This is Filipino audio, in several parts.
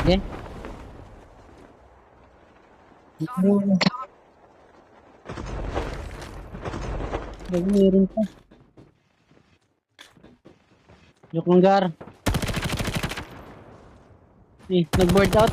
Eh? Meron pa. Joke lang, Gar. Eh, nag-board out.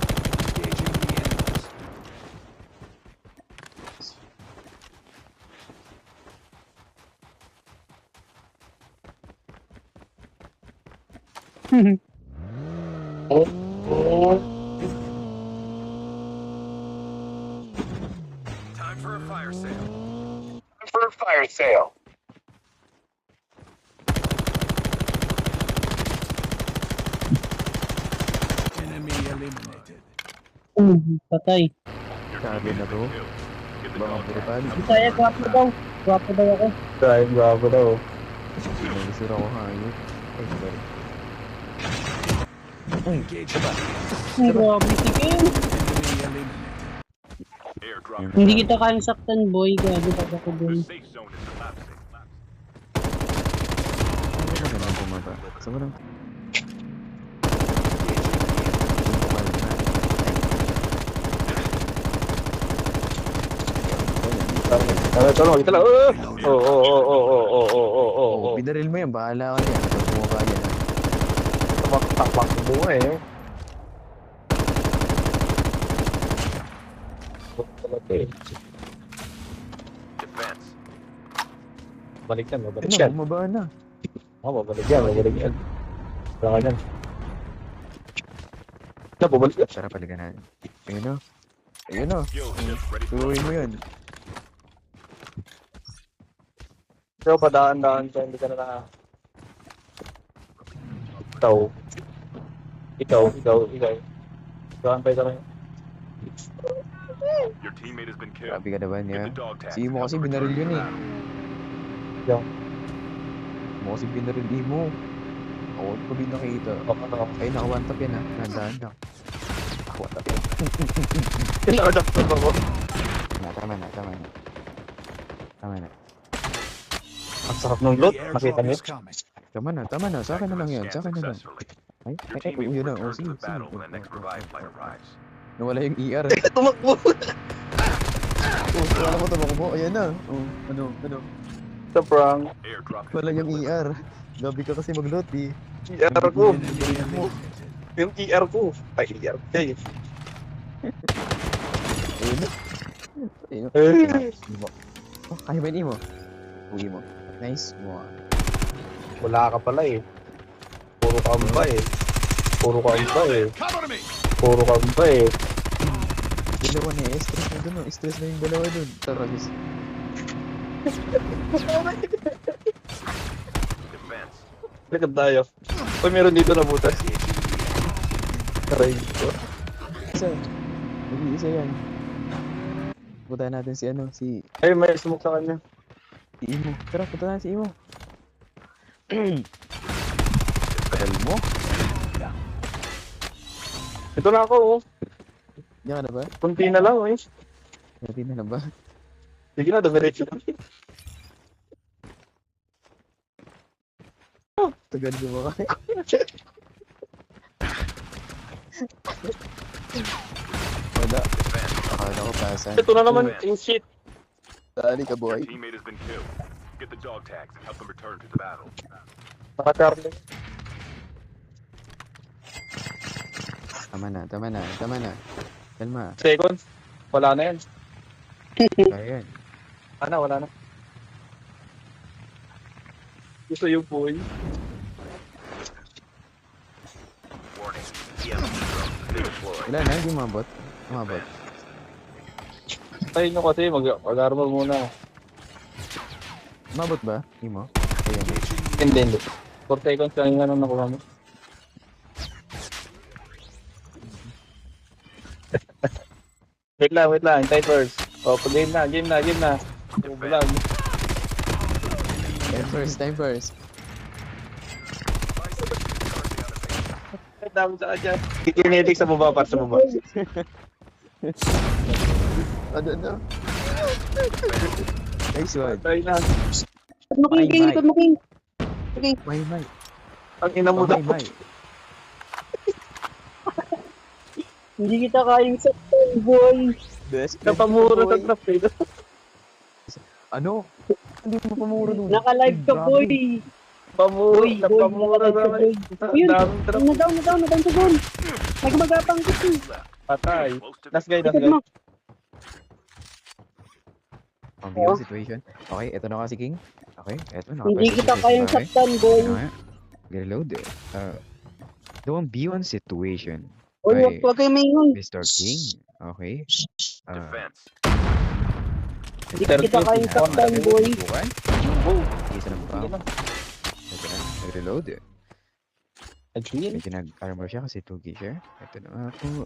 Time for a fire sale. For a fire sale. Enemy eliminated. Patay. Sabi na to. Baka brutal. Bisaya, gwapo daw. Gwapo daw ako. Dahil bago daw. Nagisira ko hangit. Ay, sorry. Engage the Ay, grabe si Ken. enemy eliminated. Airdrop. Hindi kita kayang saktan, boy. Gago pa ako dun. Safe zone is collapsing. Ano ba naman bumaba? Sobrang... Tolong, kita lah. Oh, binaril mo yan. Bahala ka yan. Pag bumaba yan. Takpak bunga eh. Defense. Balik yan, babalik Ano, yan. bumaba na. Babalik yan, babalik yan. Wala ka yan. Babalik yan. Sarap palikan natin. Ayun o. Ayun o. Skill shift ready for Tuloy mo yan. Pero padaan-daan ka, hindi ka na naka... Ikaw. Antay ka na yun. your teammate has been killed. Grabe ka naman Get niya. the dog tag. Si Imo kasi binaril yun eh. Imo kasi binaril Imo. Ako ko din nakita. Ay, naka-one-tap yan ha. Nandaan lang. Naka-one-tap yan. Pinaka-adapter ako. Tama na. Ang sarap ng loot, makita niyo. Tama na. Sa akin na lang yan. Ay, Your ay, teammate yun na. will Oh, return to sige. the battle when the next revive flight arrives. Nawala yung ER. Tumakbo! Oh, wala ko tumakbo. Ayan na. Oh, ano. Sa prank. Airdrop. Wala yung ER. Gabi ka kasi mag-load eh. ER ko. Yung ER ko. Ay, ER. Ay. Ayun na. Ayun na. Oh, kaya ba mo? Uwi mo. Nice. Wow. Wala ka pala eh. Puro kamba eh. Cover me. Dalawa na eh. Stress na dun. Stress na yung dalawa dun. Tara, guys. Defense. Lakad tayo. Uy, meron dito na butas. Aray ko. Isa. Nag-iisa yan. Punta natin si ano, si Ay, may smoke sa kanya. Imo. Tara, punta natin si Imo. Tagal mo? Ito na ako oh. Diyan ka na ba? Kunti na lang eh. Hindi na ba? Sige na, dumiretso na. Tagal mo ba kayo? Wala. Akala ko pasan. Ito na naman yung shit. Dali ka, Your boy. teammate has been killed. Get the dog tags and help them return to the battle. Naka-Charlie. Tama na. Kalma. Second. Wala na yan. Kaya yan. Wala na. Gusto yung boy. Warning. EMP drone deployed. Wala na, hindi umabot. Tayo nyo kasi, mag-armor muna. Umabot ba? Imo? Ayan. Hindi. 4 seconds lang yung nakuha mo. Wait lang. Hintay first. O, game na. Bulag. Time first. Dami sa kanya. Kinetic sa baba, para sa baba. Ano? Nice one. Tayo na. Ikot mo, King. May. Ang ina mo daw. May. Hindi kita kayang saktan, boy. Best friend Napamura kita, sa trap eh. Ano? Hindi mo pamura doon. Naka-live ka, Grabe. boy. Pamura, Boy, napamura naka-live ka, naman. boy. Ayun, Daming trap. na-down sa goal. Nagmagapang kasi. Patay. Close to Last guy, last Ikot guy. mo. Ang biyo situation. Okay, eto na kasi King. Okay, eto na. Hindi kita kayang saktan, boy. Reload eh. Don't be on situation. Boy, Okay, huwag kayo maingon. Mr. King. Okay. defense. Hindi kita kayang saktan, boy. Bukan? Oh, Isa ng sige bomb. lang. Ito na. Nag-reload eh. Agree. Medyo nag-armor siya kasi 2 siya. Ito na nga po.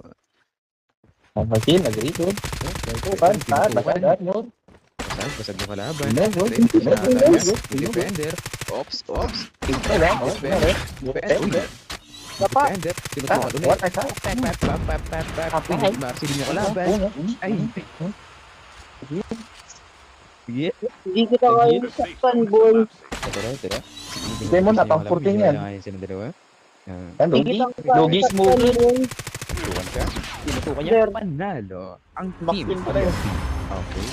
Machine, agree, good. Tukan, tahan, tahan, good. Basag yung kalaban. No, good. Straight No, sa good. atas. Good. Defender. Ops. Ito lang, oh, Defender. Defender. Dapa. Defender. Tinutukan ulit. What I saw. Pap. Marcel yung kalaban. Ay. Sige. Hindi kita kayang saktan, boy. Ito na. Demon, napang 14 yan. Sila dalawa. Hindi kita kayang Logi saktan, smooth. boy. Tuwan ka. Tinutukan Sir. niya. Panalo. Ang team. Maxim pa rin. Okay.